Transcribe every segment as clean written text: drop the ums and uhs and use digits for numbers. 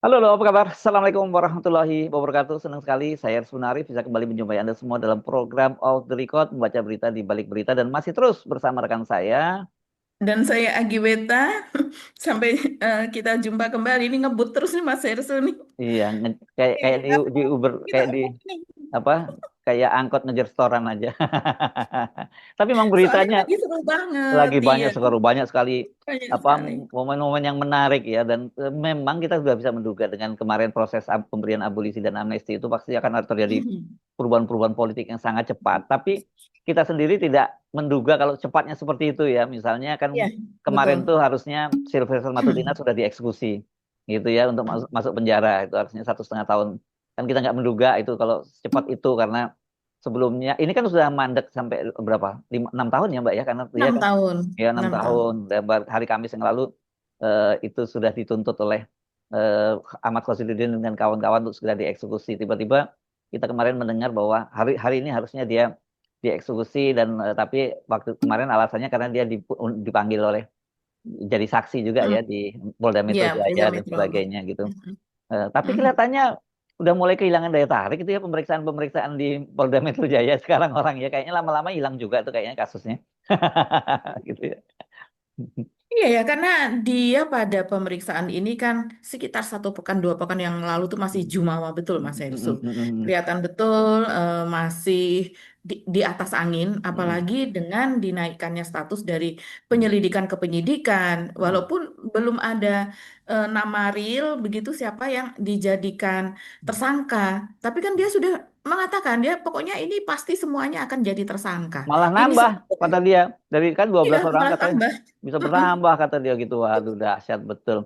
Halo, apa kabar? Assalamualaikum warahmatullahi wabarakatuh. Senang sekali saya Sunari bisa kembali menjumpai Anda semua dalam program Off the Record, membaca berita di balik berita dan masih terus bersama rekan saya. Dan saya Agi Weta, sampai kita jumpa kembali. Ini ngebut terus nih Mas Hersel nih. Iya, kayak kayak di Apa? Uber, Kita kayak di nih. apa? Kayak angkot ngejar setoran aja. Tapi memang Soalnya beritanya lagi seru banget, lagi iya. banyak sekali, banyak sekali Banyak apa sekali. momen-momen yang menarik ya, dan memang kita sudah bisa menduga dengan kemarin proses pemberian abolisi dan amnesti itu pasti akan harus terjadi Mhm. perubahan-perubahan politik yang sangat cepat. Tapi kita sendiri tidak menduga kalau cepatnya seperti itu ya. Misalnya kan Iya, betul. kemarin tuh harusnya Sylvester Matutina sudah dieksekusi gitu ya, untuk masuk, masuk penjara itu harusnya 1,5 tahun. Kan kita nggak menduga itu kalau secepat itu, karena sebelumnya ini kan sudah mandek sampai berapa 6 tahun ya Mbak ya, karena dia 6 kan tahun. ya enam 6 tahun. tahun Dan hari Kamis yang lalu itu sudah dituntut oleh Ahmad Khosirudin dengan kawan-kawan untuk segera dieksekusi. Tiba-tiba kita kemarin mendengar bahwa hari hari ini harusnya dia dieksekusi, dan tapi waktu kemarin alasannya karena dia dipanggil oleh jadi saksi juga Hmm. ya di Polda Metro Iya, Jaya Polda dan Metro. sebagainya gitu. Mhm. Tapi Mhm. kelihatannya udah mulai kehilangan daya tarik itu ya, pemeriksaan-pemeriksaan di Polda Metro Jaya sekarang, orang ya kayaknya lama-lama hilang juga tuh kayaknya kasusnya. Gitu ya. Iya ya, karena dia pada pemeriksaan ini kan sekitar 1 pekan, 2 pekan yang lalu tuh masih jumawa betul Mas Hersu. Kelihatan betul masih di atas angin, apalagi dengan dinaikkannya status dari penyelidikan ke penyidikan. Walaupun belum ada nama real begitu siapa yang dijadikan tersangka. Tapi kan dia sudah mengatakan dia pokoknya ini pasti semuanya akan jadi tersangka. Malah Ini nambah sebetulnya. kata dia, dari kan 12 Iya, orang malah katanya tambah. bisa Mm-mm. bertambah kata dia gitu. Waduh, dahsyat betul.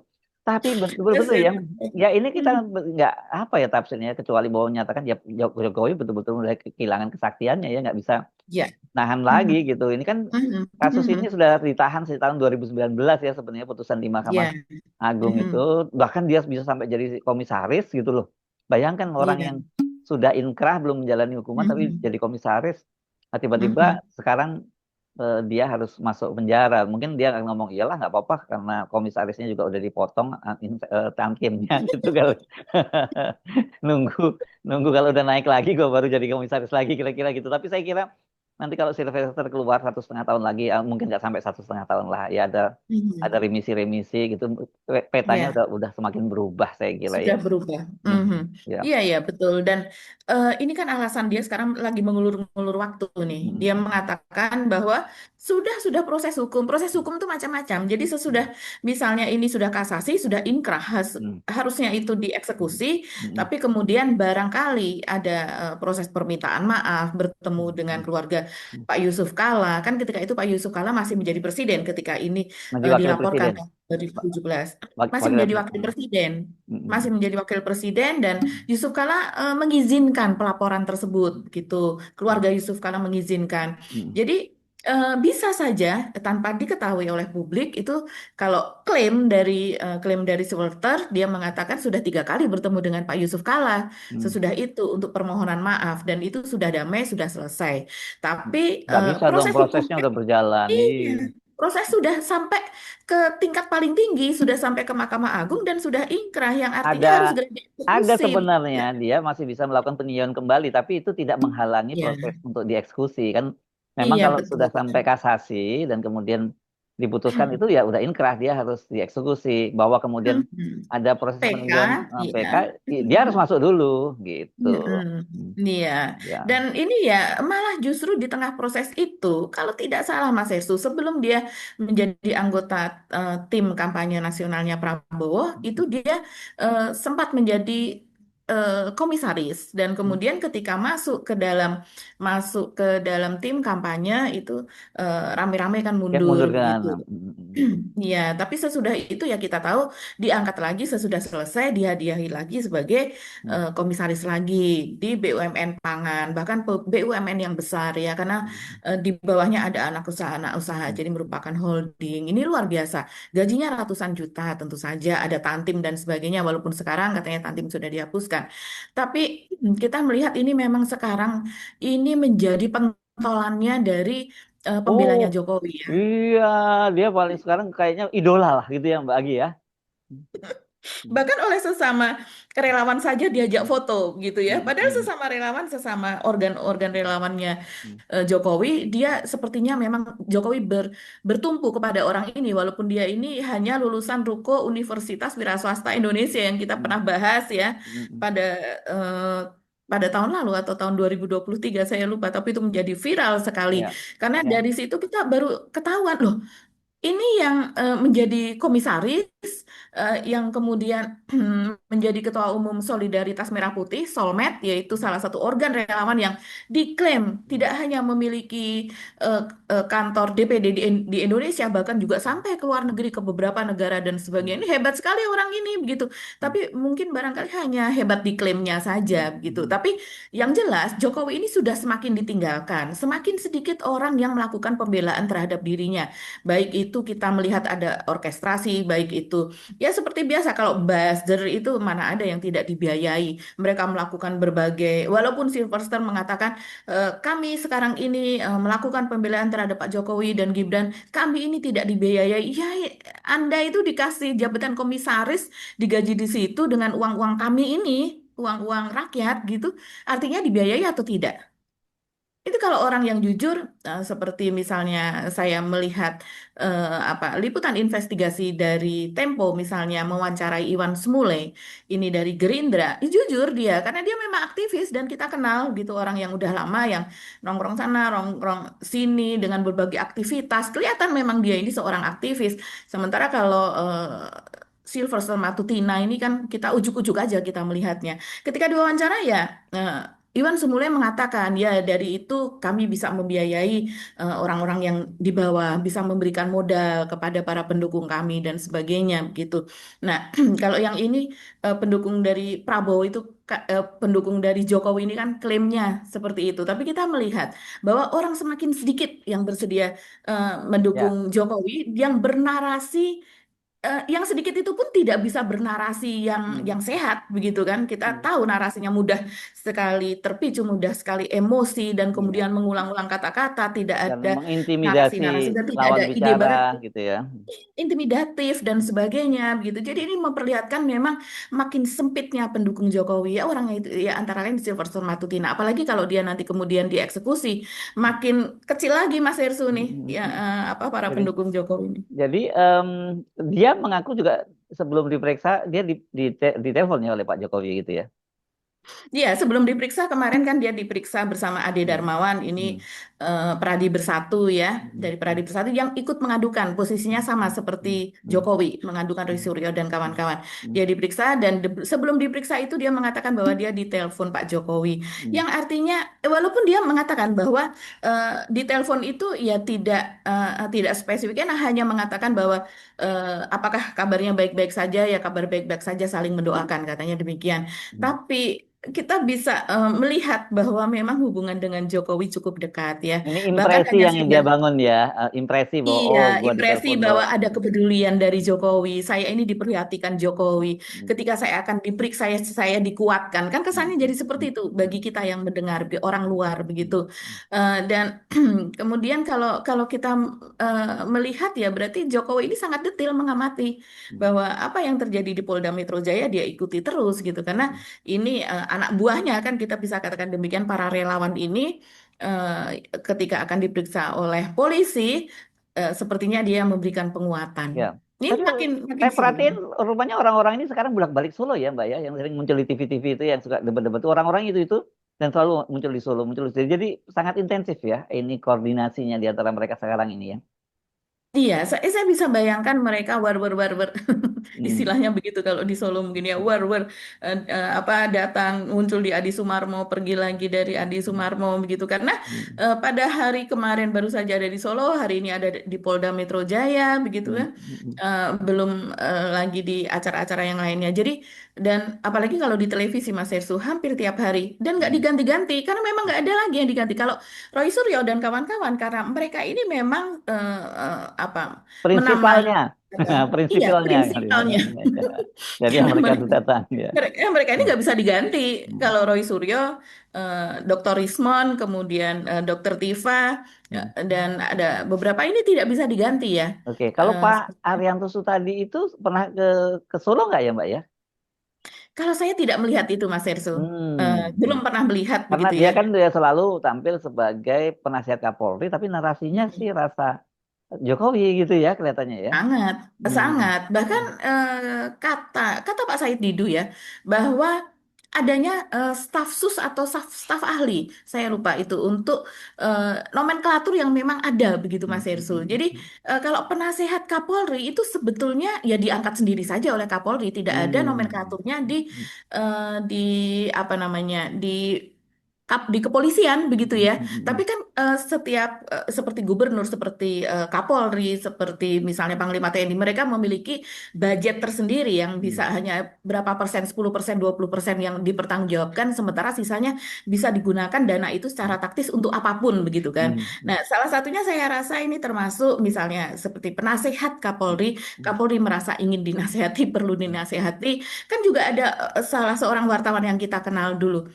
Tapi betul-betul Dahsyat. yang ya ini kita Mm. nggak apa ya tafsirnya, kecuali bahwa menyatakan ya Jokowi betul-betul udah kehilangan kesaktiannya ya, nggak bisa Ya. nahan lagi Mhm. gitu. Ini kan Mhm. kasus ini Mhm. sudah ditahan sejak tahun 2019 ya, sebenarnya putusan di Mahkamah Ya. Agung itu, Mhm. bahkan dia bisa sampai jadi komisaris gitu loh. Bayangkan orang Iya. yang sudah inkrah belum menjalani hukuman tapi Mhm. jadi komisaris. Nah, tiba-tiba Mhm. sekarang dia harus masuk penjara. Mungkin dia akan ngomong iyalah nggak apa-apa karena komisarisnya juga udah dipotong tangkimnya gitu kali. Nunggu nunggu kalau udah naik lagi gue baru jadi komisaris lagi kira-kira gitu. Tapi saya kira nanti kalau Sylvester keluar 1,5 tahun lagi, mungkin nggak sampai 1,5 tahun lah. Ya ada Mhm. remisi-remisi gitu. Petanya Ya. udah semakin berubah saya kira ya. Sudah berubah. Mhm. Mhm. Ya. Iya, iya, betul. Dan ini kan alasan dia sekarang lagi mengulur-ngulur waktu nih. Dia Mhm. mengatakan bahwa sudah proses hukum. Proses hukum itu macam-macam. Jadi sesudah misalnya ini sudah kasasi, sudah inkrah, Mhm. harusnya itu Mhm. dieksekusi, Mhm. tapi kemudian barangkali ada proses permintaan maaf, bertemu dengan Mhm. keluarga Mhm. Pak Yusuf Kala. Kan ketika itu Pak Yusuf Kala masih menjadi presiden ketika ini Menjadi wakil dilaporkan presiden. tahun 2017. Masih Wakil menjadi wakil presiden. presiden, masih Mhm. menjadi wakil presiden, dan Yusuf Kala mengizinkan pelaporan tersebut gitu. Keluarga Yusuf Kala mengizinkan. Mhm. Jadi bisa saja tanpa diketahui oleh publik itu, kalau klaim dari Sweter, dia mengatakan sudah 3 kali bertemu dengan Pak Yusuf Kala Mhm. sesudah itu untuk permohonan maaf, dan itu sudah damai, sudah selesai. Tapi Nggak bisa dong, proses prosesnya hukumnya, udah berjalan. iya, Iya. proses sudah sampai ke tingkat paling tinggi, sudah sampai ke Mahkamah Agung dan sudah inkrah, yang artinya Ada harus segera ada dieksekusi. sebenarnya dia masih bisa melakukan peninjauan kembali, tapi itu tidak menghalangi Ya, proses untuk dieksekusi kan. Memang iya kalau betul. sudah sampai kasasi dan kemudian diputuskan itu ya udah inkrah, dia harus dieksekusi. Bahwa kemudian Mhm. ada proses PK, peninjauan iya. PK, dia harus masuk dulu gitu. Mm-mm. Hmm. Iya, Ya. dan ini ya malah justru di tengah proses itu, kalau tidak salah Mas Hestu, sebelum dia menjadi anggota tim kampanye nasionalnya Prabowo, itu dia sempat menjadi komisaris, dan kemudian ketika masuk ke dalam tim kampanye itu rame-rame kan Dia mundur mundur kan. begitu. Iya, tapi sesudah itu ya kita tahu diangkat lagi sesudah selesai, dihadiahi lagi sebagai komisaris lagi di BUMN pangan, bahkan BUMN yang besar ya, karena di bawahnya ada anak usaha, jadi merupakan holding. Ini luar biasa. Gajinya ratusan juta tentu saja, ada Tantim dan sebagainya, walaupun sekarang katanya Tantim sudah dihapuskan. Tapi kita melihat ini memang sekarang ini menjadi pentolannya dari Oh, pembelanya Jokowi ya. iya, dia paling sekarang kayaknya idola lah gitu ya Mbak Agi ya. Hmm. Bahkan oleh sesama relawan saja diajak foto gitu ya. Hmm. Padahal Hmm. sesama relawan, sesama organ-organ relawannya Hmm. Jokowi, dia sepertinya memang Jokowi bertumpu kepada orang ini, walaupun dia ini hanya lulusan Ruko Universitas Wira Swasta Indonesia yang kita Hmm. pernah bahas ya Hmm. pada eh, pada tahun lalu atau tahun 2023 saya lupa, tapi itu menjadi viral sekali Ya, karena ya. dari situ kita baru ketahuan loh ini yang menjadi komisaris, yang kemudian menjadi Ketua Umum Solidaritas Merah Putih, Solmed, yaitu salah satu organ relawan yang diklaim Hmm. tidak hanya memiliki kantor DPD di Indonesia, bahkan juga sampai ke luar negeri ke beberapa negara dan Hmm. sebagainya. Ini hebat sekali orang ini, begitu. Hmm. Tapi mungkin barangkali hanya hebat di klaimnya Hmm. saja, begitu. Hmm. Tapi yang jelas Jokowi ini sudah semakin ditinggalkan, semakin sedikit orang yang melakukan pembelaan terhadap dirinya. Baik itu kita melihat ada orkestrasi, baik itu ya seperti biasa kalau buzzer itu mana ada yang tidak dibiayai. Mereka melakukan berbagai, walaupun Sylvester mengatakan kami sekarang ini melakukan pembelaan terhadap Pak Jokowi dan Gibran, kami ini tidak dibiayai. Ya, Anda itu dikasih jabatan komisaris, digaji di situ dengan uang-uang kami ini, uang-uang rakyat gitu. Artinya dibiayai atau tidak? Itu kalau orang yang jujur, seperti misalnya saya melihat apa liputan investigasi dari Tempo misalnya mewawancarai Iwan Smule ini dari Gerindra, jujur dia karena dia memang aktivis dan kita kenal gitu orang yang udah lama yang nongkrong sana, nongkrong sini dengan berbagai aktivitas, kelihatan memang dia ini seorang aktivis. Sementara kalau Sylvester Matutina ini kan kita ujuk-ujuk aja kita melihatnya. Ketika diwawancara ya. Iwan Sumule mengatakan, ya dari itu kami bisa membiayai orang-orang yang di bawah, bisa memberikan modal kepada para pendukung kami dan sebagainya gitu. Nah, kalau yang ini pendukung dari Prabowo itu pendukung dari Jokowi ini kan klaimnya seperti itu. Tapi kita melihat bahwa orang semakin sedikit yang bersedia Ya. mendukung Jokowi yang bernarasi yang sedikit itu pun tidak bisa bernarasi Hmm. yang sehat begitu kan kita Hmm. tahu narasinya mudah sekali terpicu mudah sekali emosi dan Iya. kemudian mengulang-ulang kata-kata tidak Dan ada mengintimidasi narasi-narasi dan tidak lawan ada ide bicara baru gitu ya. intimidatif dan Hmm. sebagainya begitu. Jadi ini memperlihatkan memang makin sempitnya pendukung Jokowi ya orangnya itu ya antara lain Silverstone Matutina. Apalagi kalau dia nanti kemudian dieksekusi, makin kecil lagi Mas Hersu Hmm. nih Hmm. ya Hmm. apa para Jadi, pendukung Jokowi ini. jadi dia mengaku juga sebelum diperiksa dia ditelepon ya oleh Pak Jokowi gitu ya. Iya, sebelum diperiksa kemarin kan dia diperiksa bersama Ade Hmm. Darmawan ini Hmm. Pradi Bersatu ya Hmm. dari Pradi Bersatu yang ikut mengadukan posisinya sama seperti Hmm. Hmm. Jokowi mengadukan Roy Hmm. Suryo dan Hmm. kawan-kawan. Hmm. Dia diperiksa dan sebelum diperiksa itu dia mengatakan bahwa dia ditelepon Pak Jokowi Hmm. yang artinya walaupun dia mengatakan bahwa di telepon itu ya tidak spesifik kan hanya mengatakan bahwa apakah kabarnya baik-baik saja ya kabar baik-baik saja saling mendoakan katanya demikian. Hmm. Tapi kita bisa melihat bahwa memang hubungan dengan Jokowi cukup dekat ya. Ini Bahkan impresi hanya yang dia saja bangun ya, impresi bahwa iya, oh gua impresi ditelepon loh. bahwa ada Hmm. kepedulian dari Jokowi. Saya ini diperhatikan Jokowi. Hmm. Ketika saya akan diperiksa, saya dikuatkan. Kan Hmm. kesannya jadi seperti Hmm. itu bagi kita yang mendengar, orang luar begitu. Hmm. Dan kemudian kalau kalau kita melihat ya, berarti Jokowi ini sangat detail mengamati Hmm. bahwa apa yang terjadi di Polda Metro Jaya dia ikuti terus gitu. Karena Hmm. ini anak buahnya kan kita bisa katakan demikian para relawan ini ketika akan diperiksa oleh polisi, sepertinya dia memberikan penguatan. Ya. Ini Tapi makin makin saya seru. perhatiin rupanya orang-orang ini sekarang bolak-balik Solo ya Mbak ya, yang sering muncul di TV-TV itu yang suka debat-debat itu orang-orang itu dan selalu muncul di Solo, muncul di Solo. Jadi sangat intensif ya ini koordinasinya di antara mereka sekarang ini ya. Iya, saya bisa bayangkan mereka war Hmm. istilahnya begitu kalau di Solo mungkin ya war apa datang muncul di Adi Sumarmo pergi lagi dari Adi Hmm. Sumarmo begitu karena Hmm. pada hari kemarin baru saja ada di Solo hari ini ada di Polda Metro Jaya begitu Hmm. kan. Hmm. Belum lagi di acara-acara yang lainnya jadi dan apalagi kalau di televisi Mas Hersu hampir tiap hari dan nggak Hmm. diganti-ganti karena memang nggak ada lagi yang diganti kalau Roy Suryo dan kawan-kawan karena mereka ini memang apa menamai Prinsipalnya, apa, iya prinsipalnya kali ya. prinsipalnya Jadi yang karena mereka mereka harus datang ya. mereka ini Hmm. nggak bisa diganti Hmm. kalau Roy Suryo Dr. Rismon kemudian Dr. Tifa Ya, Hmm. dan ada beberapa ini tidak bisa diganti ya. Oke, kalau Eh, Pak Arianto Sutadi itu pernah ke Solo nggak ya Mbak ya? Kalau saya tidak melihat itu, Mas Erso. Hmm. Belum pernah melihat Karena begitu dia ya. kan dia selalu tampil sebagai penasihat Kapolri, tapi narasinya sih rasa Jokowi gitu ya kelihatannya ya. Sangat, Hmm. sangat. Bahkan kata kata Pak Said Didu ya bahwa adanya staf sus atau staf ahli, saya lupa itu untuk nomenklatur yang memang ada begitu Mas Erso. Jadi kalau penasehat Kapolri itu sebetulnya ya diangkat sendiri saja oleh Kapolri, tidak ada Hmm. nomenklaturnya di apa namanya di kepolisian begitu ya. Tapi kan setiap seperti gubernur, seperti Kapolri, seperti misalnya Panglima TNI, mereka memiliki budget tersendiri yang bisa hanya berapa persen, 10%, 20% yang dipertanggungjawabkan, sementara sisanya bisa digunakan dana itu secara taktis untuk apapun begitu kan. Nah, salah satunya saya rasa ini termasuk misalnya seperti penasehat Kapolri, Kapolri merasa ingin dinasehati, perlu dinasehati, kan juga ada salah seorang wartawan yang kita kenal dulu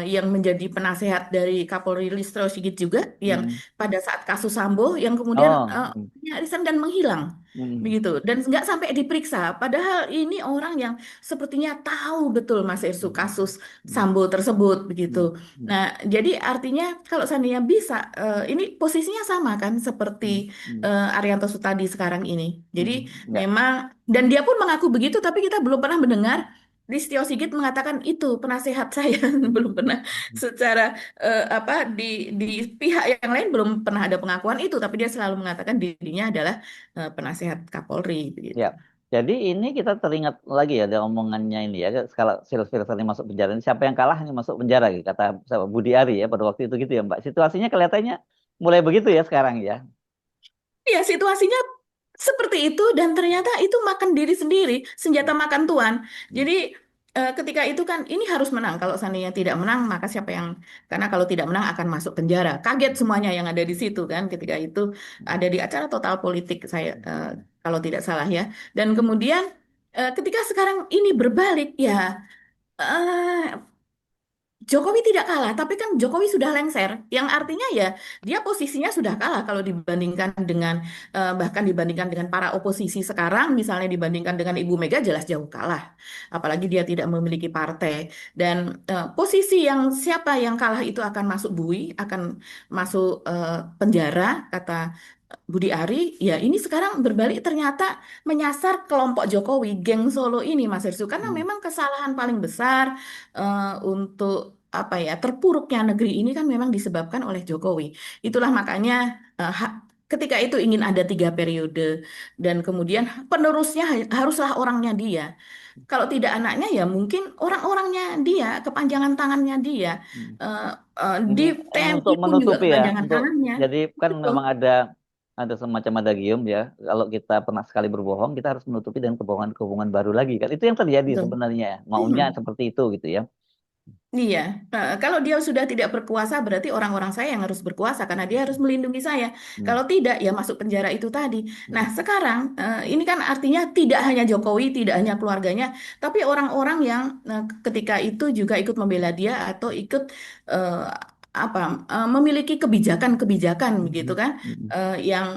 yang menjadi penasehat dari Kapolri Listio Sigit juga yang pada saat kasus Sambo yang kemudian Oh. resign dan menghilang Hmm. begitu dan nggak sampai diperiksa padahal ini orang yang sepertinya tahu betul Mas Irsu kasus Sambo tersebut begitu. Nah, jadi artinya kalau seandainya bisa ini posisinya sama kan seperti Arianto Sutadi sekarang ini. Jadi Enggak. memang dan dia pun mengaku begitu tapi kita belum pernah mendengar Listio Sigit mengatakan itu penasehat saya belum pernah secara apa di pihak yang lain belum pernah ada pengakuan itu tapi dia selalu mengatakan dirinya adalah penasehat Kapolri begitu. Ya. Jadi ini kita teringat lagi ya ada omongannya ini ya. Kalau Silver ini masuk penjara ini siapa yang kalah ini masuk penjara gitu kata siapa, Budi Ari ya pada waktu itu gitu ya Mbak. Situasinya kelihatannya mulai begitu ya sekarang ya. Ya situasinya seperti itu dan ternyata itu makan diri sendiri senjata makan tuan. Jadi ketika itu kan ini harus menang. Kalau seandainya tidak menang maka siapa yang karena kalau tidak menang akan masuk penjara. Kaget semuanya yang ada di situ kan ketika itu ada di acara Total Politik saya kalau tidak salah ya. Dan kemudian ketika sekarang ini berbalik ya eh, Jokowi tidak kalah, tapi kan Jokowi sudah lengser, yang artinya ya dia posisinya sudah kalah kalau dibandingkan dengan bahkan dibandingkan dengan para oposisi sekarang, misalnya dibandingkan dengan Ibu Mega jelas jauh kalah. Apalagi dia tidak memiliki partai dan posisi yang siapa yang kalah itu akan masuk bui, akan masuk penjara kata Budi Ari. Ya ini sekarang berbalik ternyata menyasar kelompok Jokowi, geng Solo ini Mas Hersu, karena memang kesalahan paling besar untuk apa ya terpuruknya negeri ini kan memang disebabkan oleh Jokowi. Itulah makanya ketika itu ingin ada 3 periode dan kemudian penerusnya haruslah orangnya dia. Kalau tidak anaknya ya mungkin orang-orangnya dia, kepanjangan tangannya dia. Eh, Ini di TNI untuk pun juga menutupi ya, kepanjangan untuk tangannya. jadi kan Betul. memang ada semacam adagium ya. Kalau kita pernah sekali berbohong, kita harus menutupi dengan kebohongan-kebohongan baru lagi kan. Itu yang terjadi Betul. sebenarnya. Maunya Hmm. seperti itu gitu ya. Iya, kalau dia sudah tidak berkuasa, berarti orang-orang saya yang harus berkuasa karena dia harus melindungi saya. Hmm. Kalau tidak, ya masuk penjara itu tadi. Nah, Hmm. sekarang ini kan artinya tidak hanya Jokowi, tidak hanya keluarganya, tapi orang-orang yang ketika itu juga ikut membela dia atau ikut eh, apa memiliki kebijakan-kebijakan begitu Hmm. kan, Hmm. yang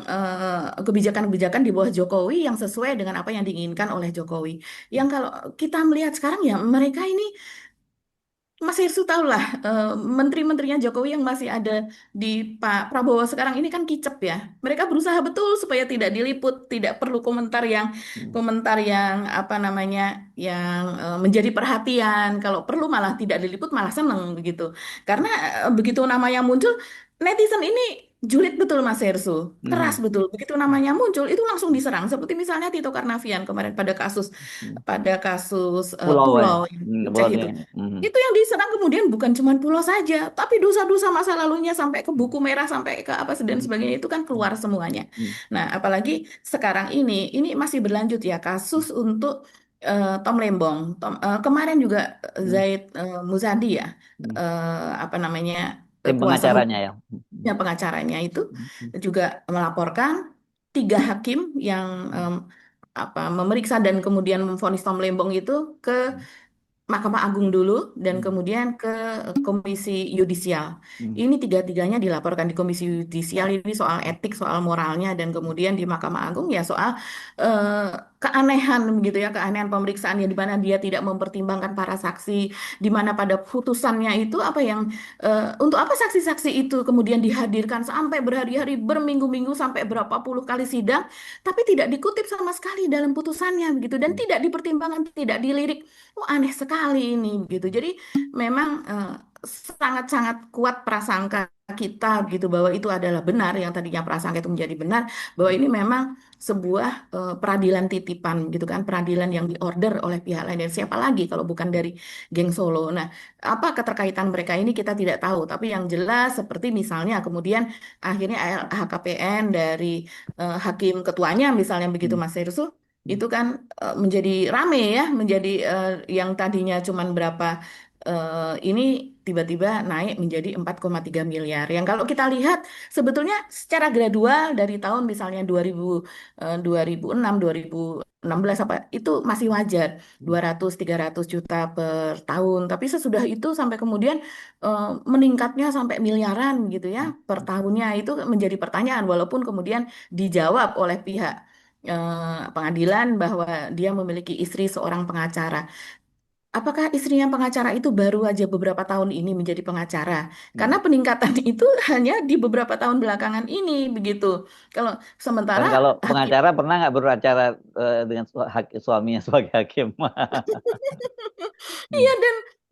kebijakan-kebijakan di bawah Jokowi yang sesuai dengan apa yang diinginkan oleh Jokowi. Yang kalau kita melihat sekarang ya mereka ini Mas Hirsu tahu lah, menteri-menterinya Jokowi yang masih ada di Pak Prabowo sekarang ini kan kicep ya. Mereka berusaha betul supaya tidak diliput, tidak perlu Hmm. komentar yang apa namanya, yang menjadi perhatian. Kalau perlu malah tidak diliput, malah seneng begitu. Karena begitu namanya muncul, netizen ini julid betul Mas Hersu, keras Hmm. betul. Begitu namanya muncul, itu langsung diserang. Seperti misalnya Tito Karnavian kemarin Hmm. pada kasus Pulau ya. Pulau yang Aceh Pulau itu. ya. Hmm. Itu yang diserang kemudian bukan cuma pulau saja, tapi dosa-dosa masa lalunya sampai ke buku merah, sampai ke apa dan sebagainya itu kan keluar semuanya. Hmm. Nah, apalagi sekarang ini masih berlanjut ya kasus untuk Tom Lembong. Kemarin juga Hmm. Zaid Muzadi ya, Hmm. apa namanya Tim kuasa pengacaranya ya. hukumnya pengacaranya itu Hmm. juga melaporkan 3 hakim yang apa memeriksa dan kemudian memvonis Tom Lembong itu ke Hmm. Mahkamah Agung dulu dan Hmm. kemudian ke Komisi Yudisial. Hmm. Ini tiga-tiganya dilaporkan di Komisi Yudisial ini soal etik, soal moralnya dan kemudian di Mahkamah Agung ya soal keanehan begitu ya, keanehan pemeriksaan yang di mana dia tidak mempertimbangkan para saksi, di mana pada putusannya itu apa yang untuk apa saksi-saksi itu kemudian dihadirkan sampai berhari-hari, berminggu-minggu sampai berapa puluh kali sidang, tapi tidak dikutip sama sekali dalam putusannya begitu dan tidak dipertimbangkan, tidak dilirik. Oh, aneh sekali ini begitu. Jadi memang sangat-sangat kuat prasangka kita gitu bahwa itu adalah benar yang tadinya prasangka itu menjadi benar bahwa ini memang sebuah peradilan titipan gitu kan, peradilan yang diorder oleh pihak lain dan siapa lagi kalau bukan dari geng Solo. Nah, apa keterkaitan mereka ini kita tidak tahu, tapi yang jelas seperti misalnya kemudian akhirnya LHKPN dari hakim ketuanya misalnya begitu Hmm. Mas Herusu Hmm. itu kan menjadi rame ya, menjadi yang tadinya cuman berapa ini tiba-tiba naik menjadi 4,3 miliar. Yang kalau kita lihat sebetulnya secara gradual dari tahun misalnya 2006, 2016 apa itu masih wajar 200-300 juta per tahun. Tapi sesudah itu sampai kemudian meningkatnya sampai miliaran gitu ya per tahunnya itu menjadi pertanyaan walaupun kemudian dijawab oleh pihak pengadilan bahwa dia memiliki istri seorang pengacara. Apakah istrinya pengacara itu baru aja beberapa tahun ini menjadi pengacara? Hmm. Karena peningkatan itu hanya di beberapa tahun belakangan ini begitu. Kalau Dan sementara kalau hakim pengacara pernah nggak beracara dengan suaminya sebagai hakim? iya Hmm.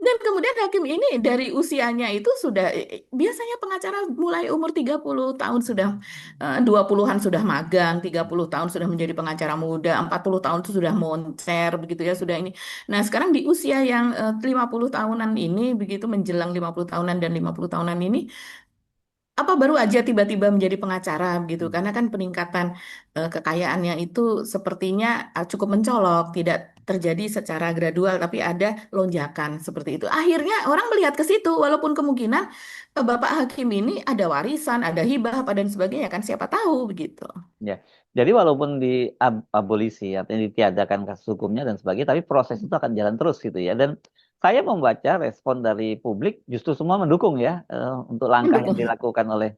dan kemudian hakim ini dari usianya itu sudah biasanya pengacara mulai umur 30 tahun sudah 20-an sudah magang, 30 tahun sudah menjadi pengacara muda, 40 tahun itu sudah moncer begitu ya sudah ini. Nah, sekarang di usia yang 50 tahunan ini begitu menjelang 50 tahunan dan 50 tahunan ini apa baru aja tiba-tiba menjadi pengacara gitu Hmm. karena kan peningkatan kekayaannya itu sepertinya cukup mencolok tidak terjadi secara gradual tapi ada lonjakan seperti itu akhirnya orang melihat ke situ walaupun kemungkinan bapak hakim ini ada warisan ada hibah apa dan sebagainya kan siapa tahu begitu. Ya, jadi walaupun abolisi artinya ditiadakan kasus hukumnya dan sebagainya, tapi proses itu akan jalan terus gitu ya. Dan saya membaca respon dari publik justru semua mendukung ya untuk langkah yang Mendukung. dilakukan oleh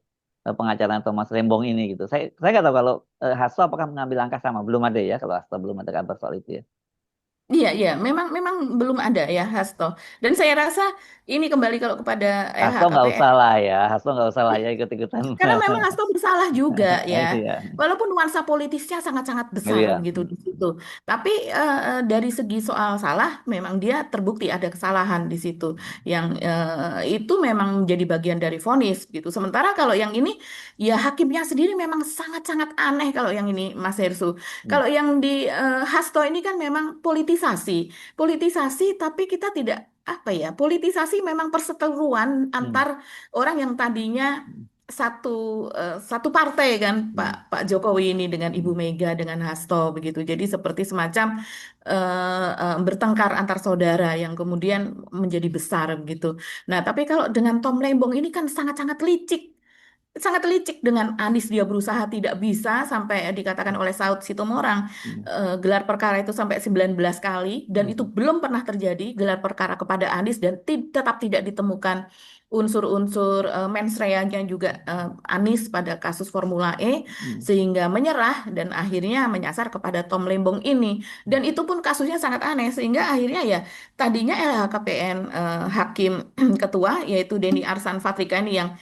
pengacara Thomas Lembong ini gitu. Saya nggak tahu kalau Hasto apakah mengambil langkah sama, belum ada ya kalau Hasto belum ada kabar soal itu ya. Iya, iya, memang memang belum ada ya Hasto. Dan saya rasa ini kembali kalau kepada Hasto nggak LHKPN. usah lah ya, Hasto nggak usah lah ya ikut-ikutan. Karena memang Hasto bersalah juga ya. Iya, Walaupun nuansa politisnya sangat-sangat besar iya. begitu di situ. Tapi dari segi soal salah memang dia terbukti ada kesalahan di situ yang itu memang menjadi bagian dari vonis gitu. Sementara kalau yang ini ya hakimnya sendiri memang sangat-sangat aneh kalau yang ini Mas Hersu. Hmm. Kalau yang di Hasto ini kan memang politisasi. Politisasi tapi kita tidak apa ya, politisasi memang perseteruan Hmm. antar orang yang tadinya satu satu partai kan Pak Hmm. Pak Jokowi ini dengan Ibu Hmm. Mega dengan Hasto begitu. Jadi seperti semacam bertengkar antar saudara yang kemudian menjadi besar begitu. Nah, tapi kalau dengan Tom Lembong ini kan sangat-sangat licik. Sangat licik dengan Anies dia berusaha tidak bisa sampai dikatakan oleh Saud Sitomorang Hmm. gelar perkara itu sampai 19 kali dan itu Hmm. belum pernah terjadi gelar perkara kepada Anies dan tetap tidak ditemukan unsur-unsur mens rea-nya juga Anies pada kasus Formula E Hmm. sehingga menyerah dan akhirnya menyasar kepada Tom Lembong ini Hmm. dan itu pun kasusnya sangat aneh sehingga akhirnya ya tadinya LHKPN Hakim Ketua yaitu Denny Arsan Fatrika ini yang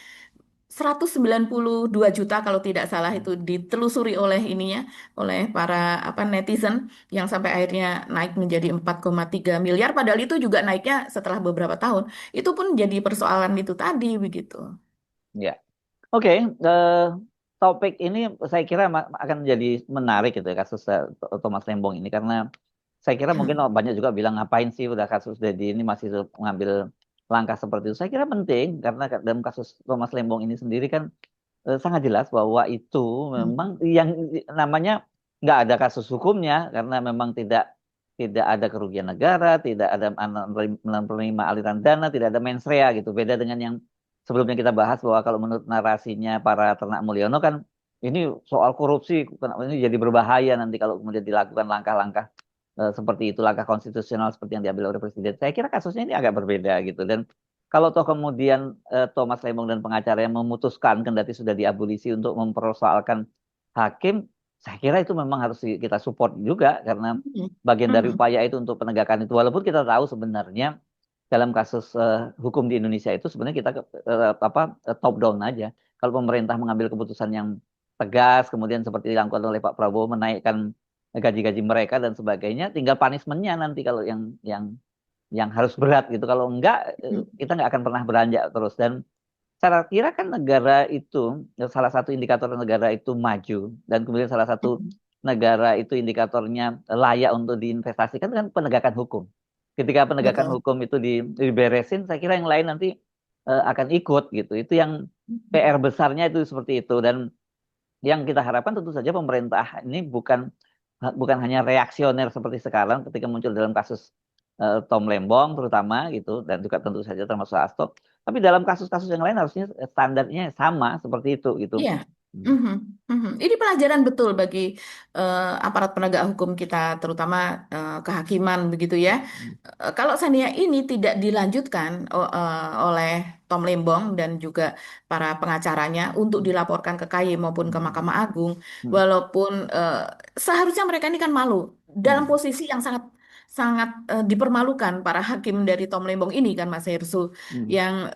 192 juta kalau tidak salah Hmm. itu ditelusuri oleh ininya oleh para apa netizen yang sampai akhirnya naik menjadi 4,3 miliar padahal itu juga naiknya setelah beberapa tahun. Itu pun jadi persoalan itu tadi begitu. Ya. Oke, topik ini saya kira akan menjadi menarik gitu ya kasus Thomas Lembong ini karena saya kira mungkin banyak juga bilang ngapain sih udah kasus Dedi ini masih mengambil langkah seperti itu. Saya kira penting karena dalam kasus Thomas Lembong ini sendiri kan sangat jelas bahwa itu memang yang namanya nggak ada kasus hukumnya karena memang tidak tidak ada kerugian negara, tidak ada menerima aliran dana, tidak ada mens rea gitu. Beda dengan yang sebelumnya kita bahas bahwa kalau menurut narasinya para ternak Mulyono kan ini soal korupsi, ini jadi berbahaya nanti kalau kemudian dilakukan langkah-langkah seperti itu langkah konstitusional seperti yang diambil oleh presiden. Saya kira kasusnya ini agak berbeda gitu. Dan kalau toh kemudian Thomas Lembong dan pengacaranya memutuskan kendati sudah diabolisi untuk mempersoalkan hakim, saya kira itu memang harus kita support juga karena Mhm. bagian dari Mhm. upaya itu untuk penegakan itu. Walaupun kita tahu sebenarnya dalam kasus hukum di Indonesia itu sebenarnya kita top down aja. Kalau pemerintah mengambil keputusan yang tegas, kemudian seperti dilakukan oleh Pak Prabowo menaikkan gaji-gaji mereka dan sebagainya, tinggal punishment-nya nanti kalau yang harus berat gitu. Kalau enggak, kita nggak akan pernah beranjak terus. Dan saya kira kan negara itu salah satu indikator negara itu maju dan kemudian salah satu Mhm. negara itu indikatornya layak untuk diinvestasikan kan penegakan hukum. Ketika penegakan Betul. hukum itu diberesin, saya kira yang lain nanti akan ikut gitu. Itu yang PR besarnya itu seperti itu. Dan yang kita harapkan tentu saja pemerintah ini bukan bukan hanya reaksioner seperti sekarang ketika muncul dalam kasus Tom Lembong terutama gitu dan juga tentu saja termasuk Hasto. Tapi dalam kasus-kasus yang lain harusnya standarnya sama seperti itu gitu. Iya. Hmm. Mhm. Mhm. Ini pelajaran betul bagi aparat penegak hukum kita, terutama kehakiman begitu ya. Kalau seandainya ini tidak dilanjutkan oleh Tom Lembong dan juga para pengacaranya untuk dilaporkan ke KY maupun ke Mahkamah Agung, Hmm. walaupun seharusnya mereka ini kan malu dalam Hmm. posisi yang sangat sangat dipermalukan para hakim dari Tom Lembong ini kan Mas Hersu Hmm. yang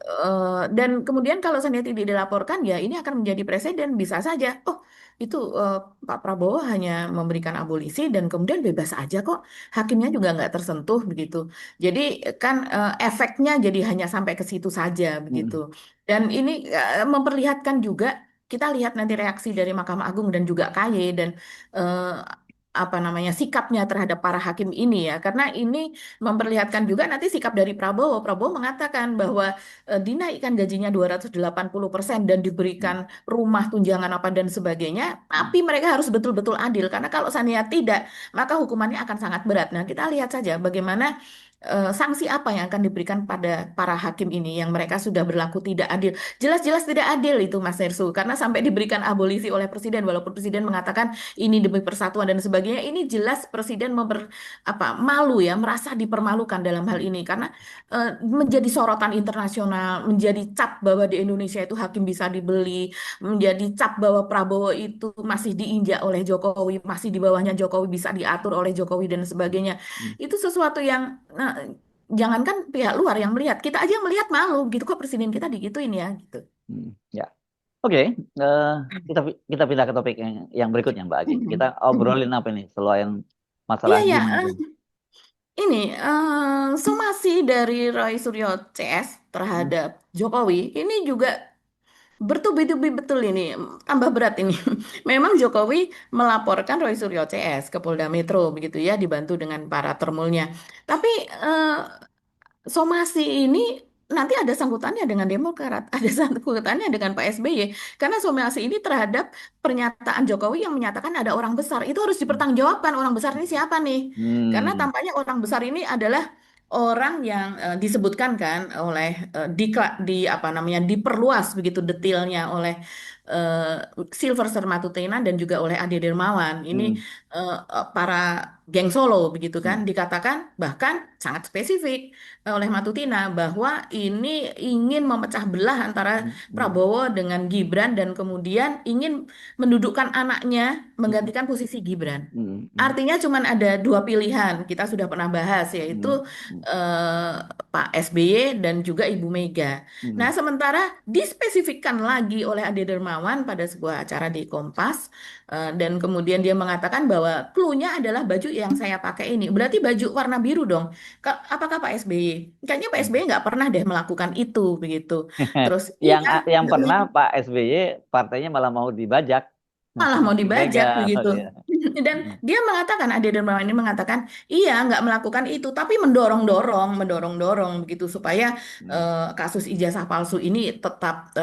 dan kemudian kalau seandainya tidak dilaporkan ya ini akan menjadi presiden bisa saja oh itu Pak Prabowo hanya memberikan abolisi dan kemudian bebas aja kok hakimnya juga nggak tersentuh begitu jadi kan efeknya jadi hanya sampai ke situ saja begitu Hmm. dan ini memperlihatkan juga kita lihat nanti reaksi dari Mahkamah Agung dan juga KY dan eh, apa namanya sikapnya terhadap para hakim ini ya karena ini memperlihatkan juga nanti sikap dari Prabowo. Prabowo mengatakan bahwa dinaikkan gajinya 280% dan diberikan Hmm. rumah tunjangan apa dan sebagainya, Hmm. tapi mereka harus betul-betul adil karena kalau seandainya tidak, maka hukumannya akan sangat berat. Nah, kita lihat saja bagaimana sanksi apa yang akan diberikan pada para hakim ini yang mereka sudah berlaku tidak adil. Jelas-jelas tidak adil itu Mas Nersu karena sampai diberikan abolisi oleh presiden walaupun presiden mengatakan ini demi persatuan dan sebagainya. Ini jelas presiden malu ya, merasa dipermalukan dalam hal Hmm. ini karena menjadi sorotan internasional, menjadi cap bahwa di Indonesia itu hakim bisa dibeli, menjadi cap bahwa Prabowo itu masih diinjak oleh Jokowi, masih di bawahnya Jokowi bisa diatur oleh Jokowi dan sebagainya. Hmm. Itu sesuatu yang jangankan pihak luar yang melihat, kita aja yang melihat malu gitu kok presiden kita digituin ya gitu. Hmm. Ya. Oke, eh, kita kita pindah ke topik yang berikutnya Mbak Agi. Kita Mhm. obrolin Mhm. apa nih selain masalah Iya ya, gimana tuh? ini somasi dari Roy Suryo CS Hmm. terhadap Jokowi ini juga bertubi-tubi betul ini, tambah berat ini. Memang Jokowi melaporkan Roy Suryo CS ke Polda Metro begitu ya, dibantu dengan para termulnya. Tapi eh, somasi ini nanti ada sangkutannya dengan Demokrat, ada sangkutannya dengan Pak SBY. Karena somasi ini terhadap pernyataan Jokowi yang menyatakan ada orang besar. Itu harus dipertanggungjawabkan orang besar ini siapa nih? Karena Hmm. tampaknya orang besar ini adalah orang yang disebutkan kan oleh di apa namanya diperluas begitu detailnya oleh Sylvester Matutina dan juga oleh Ade Dermawan. Ini Hmm. para geng Solo begitu Hmm. kan dikatakan bahkan sangat spesifik oleh Matutina bahwa ini ingin memecah belah antara Hmm. Hmm. Prabowo dengan Gibran dan kemudian ingin mendudukkan anaknya Hmm. menggantikan posisi Gibran. Hmm. Hmm. Artinya cuman ada dua pilihan, kita sudah pernah bahas yaitu Hmm. Hmm. eh, Pak SBY dan juga Ibu Mega. Nah, Hmm. sementara dispesifikkan lagi oleh Ade Dermawan pada sebuah acara di Kompas dan kemudian dia mengatakan bahwa clue-nya adalah baju yang saya pakai ini. Berarti baju warna biru dong. Apakah Pak SBY? Kayaknya Pak SBY nggak pernah deh melakukan itu begitu. Terus Yang iya yang pernah Pak SBY partainya malah mau dibajak. malah mau Bu Mega. dibajak Oh, begitu. iya. Dan dia mengatakan, Ade Dermawan ini mengatakan, iya nggak melakukan itu, tapi mendorong-dorong, mendorong-dorong begitu supaya Hmm. kasus ijazah palsu ini tetap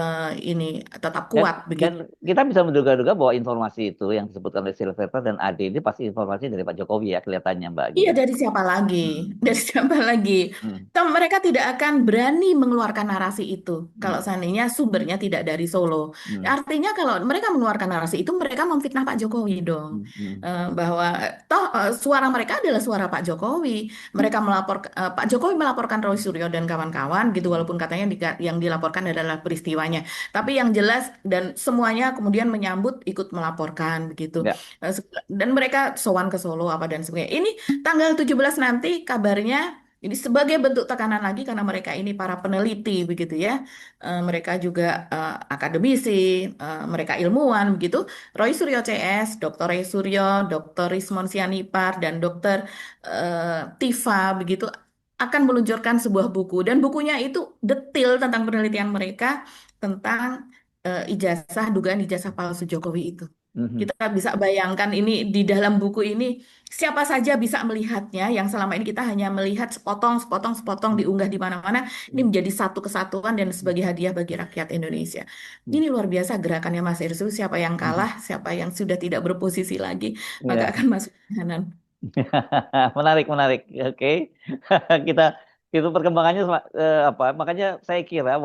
tetap Dan kuat dan begitu. kita bisa menduga-duga bahwa informasi itu yang disebutkan oleh Sylvester dan Ade ini pasti informasi dari Pak Jokowi ya kelihatannya Mbak Iya, gitu. dari siapa lagi? Hmm. Dari Hmm. siapa lagi? Hmm. Toh mereka tidak akan berani mengeluarkan narasi itu kalau Hmm. seandainya sumbernya tidak dari Solo. Hmm. Artinya kalau mereka mengeluarkan narasi itu, mereka memfitnah Pak Jokowi dong. Hmm. Hmm. Bahwa toh suara mereka adalah suara Pak Jokowi. Mereka Pak Jokowi melaporkan Roy Suryo dan kawan-kawan gitu, walaupun katanya yang dilaporkan adalah peristiwanya. Tapi yang jelas dan semuanya kemudian menyambut ikut melaporkan begitu. Ya. Dan mereka sowan ke Solo apa dan sebagainya. Ini tanggal 17 nanti kabarnya ini sebagai bentuk tekanan lagi karena mereka ini para peneliti begitu ya. Mereka juga akademisi, mereka ilmuwan begitu. Roy Suryo CS, Dr. Roy Suryo, Dr. Rismon Sianipar dan Dr. Tifa begitu akan meluncurkan sebuah buku dan bukunya itu detail tentang penelitian mereka tentang dugaan ijazah palsu Jokowi itu. Mhm. Kita bisa bayangkan ini di dalam buku ini siapa saja bisa melihatnya yang selama ini kita hanya melihat sepotong, sepotong, sepotong diunggah di mana-mana. Ini menjadi satu kesatuan dan sebagai hadiah bagi rakyat Indonesia. Ini luar biasa gerakannya Mas Irsu. Siapa yang Mhm. kalah, siapa yang sudah tidak berposisi lagi, maka Ya. akan masuk tahanan. Menarik, menarik. Oke. Kita itu perkembangannya apa? Makanya saya kira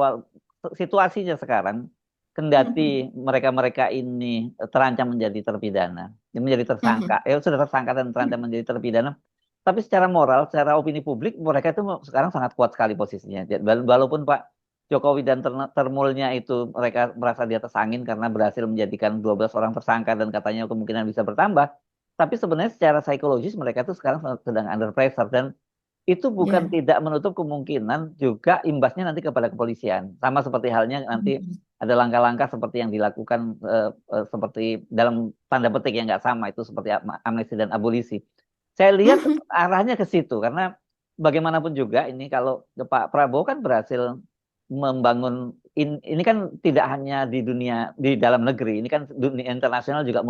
situasinya sekarang kendati mereka-mereka ini terancam menjadi terpidana, menjadi tersangka, ya sudah tersangka dan terancam menjadi terpidana, tapi secara moral, secara opini publik mereka itu sekarang sangat kuat sekali posisinya. Walaupun Pak Jokowi dan termulnya itu mereka merasa di atas angin karena berhasil menjadikan 12 orang tersangka dan katanya kemungkinan bisa bertambah. Tapi sebenarnya secara psikologis mereka itu sekarang sedang under pressure dan itu bukan Ya. tidak menutup kemungkinan juga imbasnya nanti kepada kepolisian. Sama seperti halnya nanti ada langkah-langkah seperti yang dilakukan seperti dalam tanda petik yang nggak sama itu seperti amnesti dan abolisi. Saya lihat arahnya ke situ karena bagaimanapun juga ini kalau Pak Prabowo kan berhasil membangun ini kan tidak hanya di dunia di dalam negeri, ini kan dunia internasional juga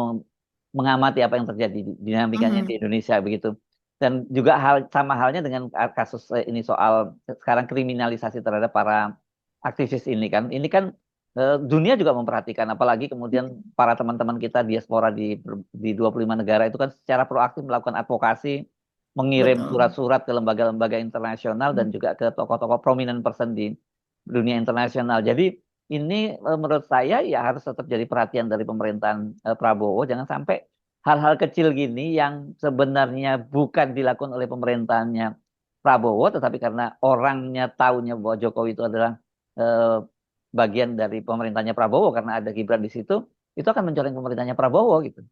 mengamati apa yang terjadi dinamikanya di Indonesia begitu. Dan juga sama halnya dengan kasus ini soal sekarang kriminalisasi terhadap para aktivis ini kan. Ini kan dunia juga memperhatikan apalagi kemudian para teman-teman kita diaspora di 25 negara itu kan secara proaktif melakukan advokasi, mengirim Betul. surat-surat ke lembaga-lembaga internasional dan juga ke tokoh-tokoh prominent person di dunia internasional. Jadi ini menurut saya ya harus tetap jadi perhatian dari pemerintahan Prabowo. Jangan sampai hal-hal kecil gini yang sebenarnya bukan dilakukan oleh pemerintahannya Prabowo, tetapi karena orangnya taunya bahwa Jokowi itu adalah eh, bagian dari pemerintahnya Prabowo karena ada Gibran di situ, itu akan mencoreng pemerintahnya Prabowo gitu.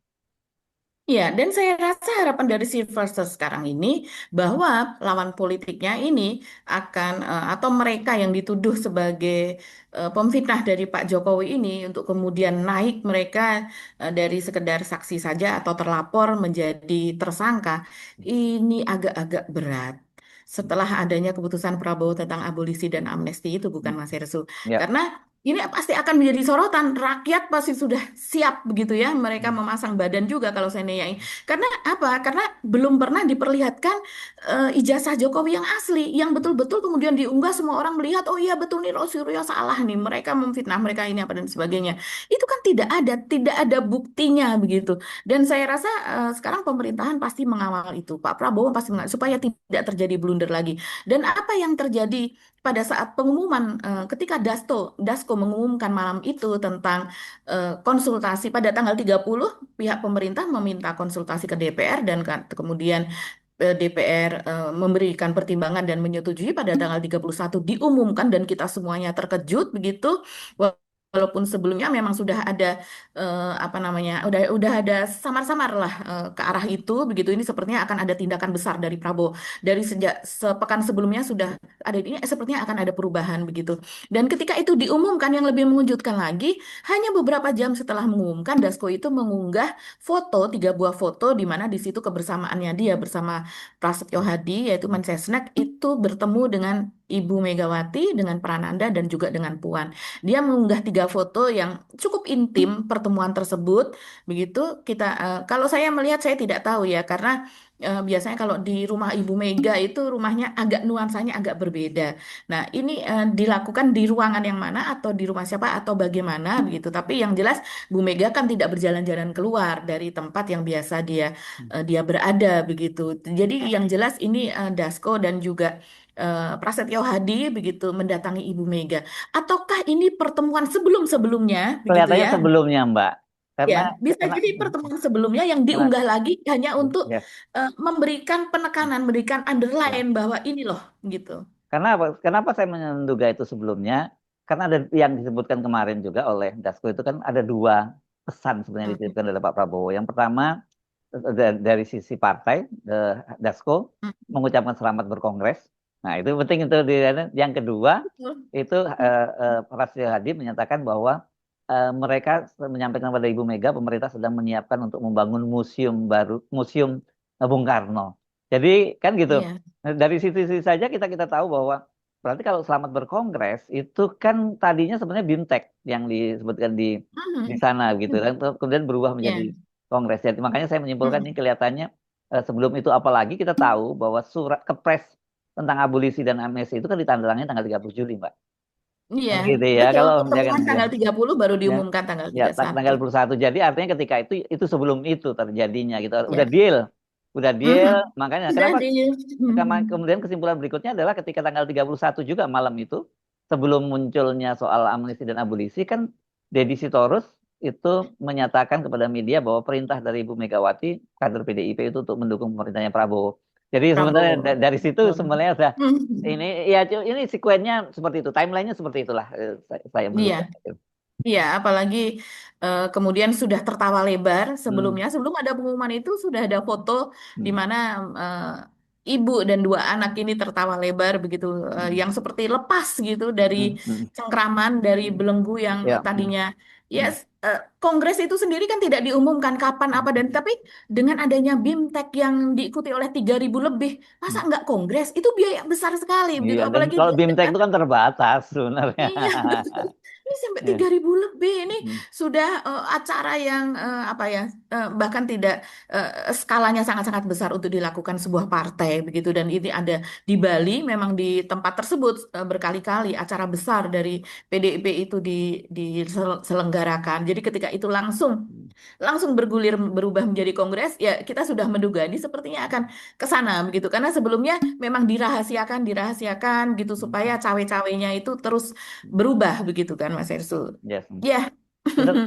Ya, dan saya rasa harapan dari Silverster sekarang ini bahwa lawan politiknya ini akan atau mereka yang dituduh sebagai pemfitnah dari Pak Jokowi ini untuk kemudian naik mereka dari sekedar saksi saja atau terlapor menjadi tersangka ini agak-agak berat. Setelah adanya keputusan Prabowo tentang abolisi dan amnesti itu bukan Mas Hersu. Ya. Karena ini pasti akan menjadi sorotan. Rakyat pasti sudah siap begitu ya. Mereka memasang badan juga kalau seandainya ini. Karena apa? Karena belum pernah diperlihatkan ijazah Jokowi yang asli. Yang betul-betul kemudian diunggah semua orang melihat, oh iya betul nih Roy Suryo salah nih. Mereka memfitnah, mereka ini apa dan sebagainya. Itu kan tidak ada buktinya begitu. Dan saya rasa sekarang pemerintahan pasti mengawal itu. Pak Prabowo pasti mengawal supaya tidak terjadi blunder lagi. Dan apa yang terjadi pada saat pengumuman ketika Dasko mengumumkan malam itu tentang konsultasi pada tanggal 30 pihak pemerintah meminta konsultasi ke DPR dan kemudian DPR memberikan pertimbangan dan menyetujui pada tanggal 31 diumumkan dan kita semuanya terkejut begitu. Walaupun sebelumnya memang sudah ada apa namanya, udah ada samar-samar lah ke arah itu begitu. Ini sepertinya akan ada tindakan besar dari Prabowo. Dari sejak sepekan sebelumnya sudah ada ini sepertinya akan ada perubahan begitu. Dan ketika itu diumumkan yang lebih mengejutkan lagi, hanya beberapa jam setelah mengumumkan Dasko itu mengunggah foto 3 buah foto di mana di situ kebersamaannya dia bersama Prasetyo Hadi yaitu Mensesnek itu bertemu dengan Ibu Megawati dengan Prananda dan juga dengan Puan. Dia mengunggah 3 foto yang cukup intim pertemuan tersebut. Begitu kita kalau saya melihat saya tidak tahu ya karena biasanya kalau di rumah Ibu Mega itu rumahnya agak nuansanya agak berbeda. Nah, ini dilakukan di ruangan yang mana atau di rumah siapa atau bagaimana begitu. Tapi yang jelas Bu Mega kan tidak berjalan-jalan keluar dari tempat yang biasa dia berada begitu. Jadi yang jelas ini Dasko dan juga Prasetyo Hadi begitu mendatangi Ibu Mega. Ataukah ini pertemuan sebelum-sebelumnya begitu Kelihatannya ya? sebelumnya Mbak. Ya, karena bisa karena jadi pertemuan sebelumnya yang karena diunggah lagi hanya untuk ya, memberikan penekanan, memberikan ya. underline bahwa ini loh, gitu. Karena apa? Kenapa saya menduga itu sebelumnya? Karena ada yang disebutkan kemarin juga oleh Dasko itu kan ada dua pesan sebenarnya Hmm, dititipkan oleh Pak Prabowo. Yang pertama dari sisi partai, Dasko hmm, mengucapkan selamat berkongres. Nah itu penting itu. Yang kedua betul. itu Rasio Hadi menyatakan bahwa mereka menyampaikan pada Ibu Mega pemerintah sedang menyiapkan untuk membangun museum baru, museum Bung Karno. Jadi kan gitu. Iya. Nah, dari sisi saja kita kita tahu bahwa berarti kalau selamat berkongres itu kan tadinya sebenarnya BIMTEK yang disebutkan di Hmm, sana gitu hmm, kan, kemudian berubah menjadi iya. kongres. Jadi makanya saya menyimpulkan ini Hmm, kelihatannya sebelum itu apalagi kita tahu bahwa surat kepres tentang abolisi dan amnesti itu kan ditandatangani tanggal 30 Juli, Mbak. iya, Kan gitu ya. betul. Kalau ya kan Pertemuan ya. tanggal 30 baru Ya, diumumkan tanggal ya 31. tanggal 21. Jadi artinya ketika itu sebelum itu terjadinya gitu. Udah Ya. deal. Udah deal. Mhm. Makanya Sudah kenapa di Mhm. kemudian kesimpulan berikutnya adalah ketika tanggal 31 juga malam itu sebelum munculnya soal amnesti dan abolisi kan Deddy Sitorus itu menyatakan kepada media bahwa perintah dari Ibu Megawati kader PDIP itu untuk mendukung pemerintahnya Prabowo. Jadi sebenarnya Prabowo. dari situ Betul. sebenarnya udah ini Mhm. ya ini sekuennya seperti itu, timelinenya seperti itulah saya Iya. menduga. Iya, apalagi kemudian sudah tertawa lebar Hmm. sebelumnya. Sebelum ada pengumuman itu sudah ada foto di Hmm. mana ibu dan dua anak ini tertawa lebar begitu, Hmm. yang seperti lepas gitu dari Hmm. Hmm. cengkraman, dari belenggu yang Ya. Hmm. tadinya. Hmm. Yes, Kongres itu sendiri kan tidak diumumkan kapan apa dan tapi dengan adanya BIMTEK yang diikuti oleh 3.000 lebih, masa Hmm. nggak Kongres? Itu biaya besar sekali begitu. Iya, dan Apalagi kalau dia BIMTEK dengan itu kan terbatas sebenarnya. Iya, betul. Ini sampai Ya. 3.000 lebih. Ini Hmm. sudah acara yang apa ya, bahkan tidak skalanya sangat-sangat besar untuk dilakukan sebuah partai begitu. Dan ini ada di Bali, memang di tempat tersebut berkali-kali acara besar dari PDIP itu diselenggarakan. Jadi ketika itu langsung langsung bergulir berubah menjadi kongres, ya kita sudah menduga ini sepertinya akan ke sana begitu. Karena sebelumnya memang dirahasiakan, dirahasiakan gitu supaya cawe-cawenya itu terus berubah begitu kan Mas Ersul. Yes. Ya.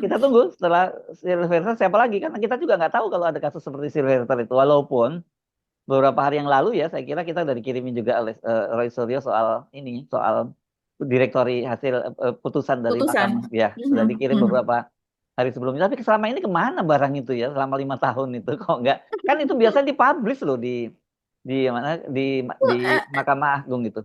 Kita tunggu setelah Sylvester siapa lagi karena kita juga nggak tahu kalau ada kasus seperti Sylvester itu. Walaupun beberapa hari yang lalu ya saya kira kita udah dikirimin juga oleh Roy Suryo soal ini, soal direktori hasil putusan dari Putusan. mahkamah ya sudah Mhm, dikirim mhm. beberapa hari sebelumnya. Tapi selama ini kemana barang itu ya selama 5 tahun itu kok nggak? Kan itu biasanya dipublish loh di mana di Well, Mahkamah Agung gitu.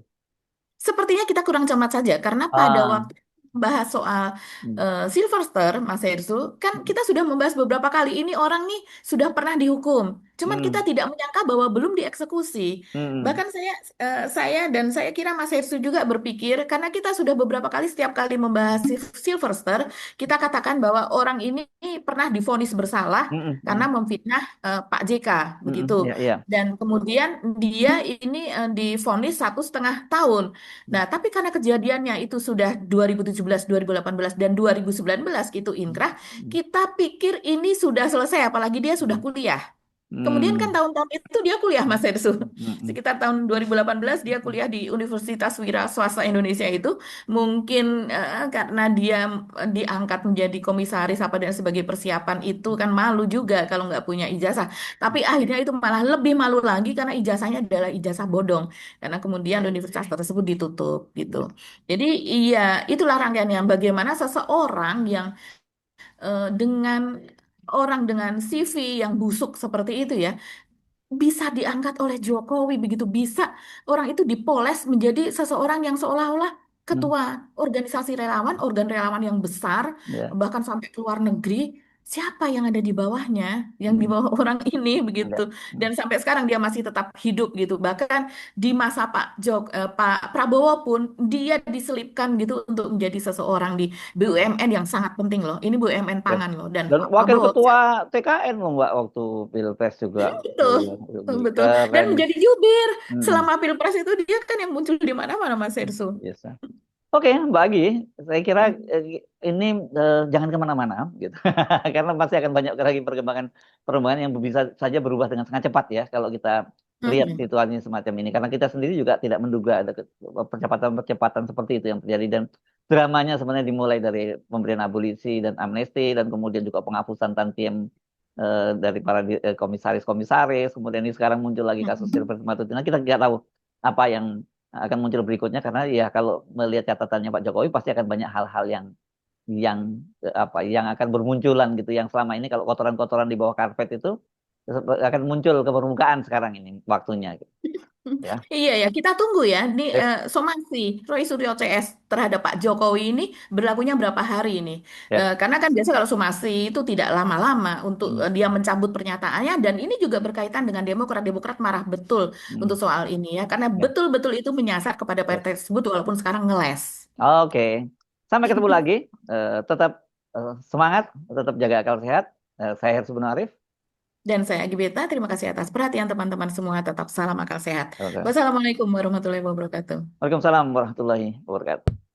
sepertinya kita kurang cermat saja karena pada Ah, waktu membahas soal hmm, Sylvester, Mas Hersu, kan kita sudah membahas beberapa kali ini orang nih sudah pernah dihukum. Cuman kita hmm, tidak menyangka bahwa belum dieksekusi. hmm, Bahkan saya dan saya kira Mas Hersu juga berpikir karena kita sudah beberapa kali setiap kali membahas Sylvester, kita katakan bahwa orang ini pernah divonis bersalah hmm, hmm, karena hmm, memfitnah Pak JK begitu. ya, ya. Dan kemudian dia ini divonis 1,5 tahun. Nah, tapi karena kejadiannya itu sudah 2017, 2018, dan 2019 itu inkrah, Hmm, kita pikir ini sudah selesai, apalagi dia sudah hmm, kuliah. Kemudian kan hmm, tahun-tahun itu dia kuliah, Mas Ersu. hmm, Sekitar tahun 2018 dia kuliah di Universitas Wira Swasta Indonesia itu. Mungkin karena dia diangkat menjadi komisaris apa dan sebagai persiapan itu kan malu juga kalau nggak punya ijazah. Tapi akhirnya itu malah lebih malu lagi karena ijazahnya adalah ijazah bodong. Karena kemudian universitas tersebut ditutup gitu. Jadi iya, itulah rangkaiannya bagaimana seseorang yang dengan orang dengan CV yang busuk seperti itu ya bisa diangkat oleh Jokowi begitu bisa orang itu dipoles menjadi seseorang yang seolah-olah hmm, ketua organisasi relawan, organ relawan yang besar, ya, bahkan sampai ke luar negeri. Siapa yang ada di bawahnya, yang di hmm, bawah orang ini begitu, enggak. dan sampai sekarang dia masih tetap hidup gitu. Bahkan di masa Pak Prabowo pun dia diselipkan gitu untuk menjadi seseorang di BUMN yang sangat penting loh. Ini BUMN Ya. pangan loh, dan Dan Pak wakil Prabowo ketua TKN loh Mbak waktu Pilpres juga. betul, Iya, lebih betul. Dan keren. menjadi jubir Hmm, selama Pilpres itu dia kan yang muncul di mana-mana Mas Ersu. biasa. Oke, Mbak Agi, saya kira Ya. ini jangan kemana-mana gitu, karena pasti akan banyak lagi perkembangan yang bisa saja berubah dengan sangat cepat ya kalau kita lihat Mhm. situasi semacam ini. Karena kita sendiri juga tidak menduga ada percepatan-percepatan seperti itu yang terjadi dan dramanya sebenarnya dimulai dari pemberian abolisi dan amnesti dan kemudian juga penghapusan tantiem dari para komisaris-komisaris. Kemudian ini sekarang muncul lagi kasus Mm-mm. Silver Matutina. Kita nggak tahu apa yang akan muncul berikutnya karena ya kalau melihat catatannya Pak Jokowi pasti akan banyak hal-hal yang apa yang akan bermunculan gitu yang selama ini kalau kotoran-kotoran di bawah karpet itu akan muncul ke permukaan sekarang ini waktunya gitu, ya. Iya ya, kita tunggu ya. Ini Sip. somasi Roy Suryo CS terhadap Pak Jokowi ini berlakunya berapa hari ini? Ya. Karena kan biasa kalau somasi itu tidak lama-lama untuk Hmm. dia mencabut pernyataannya dan ini juga berkaitan dengan Demokrat. Demokrat marah betul untuk Hmm. soal ini ya, karena Ya. betul-betul itu menyasar kepada Ya. partai tersebut walaupun sekarang ngeles. Oke, sampai ketemu lagi. Tetap semangat, tetap jaga akal sehat. Saya Hersu Arif. Dan saya Agibeta, terima kasih atas perhatian teman-teman semua. Tetap salam akal sehat. Oke. Wassalamualaikum warahmatullahi wabarakatuh. Waalaikumsalam warahmatullahi wabarakatuh.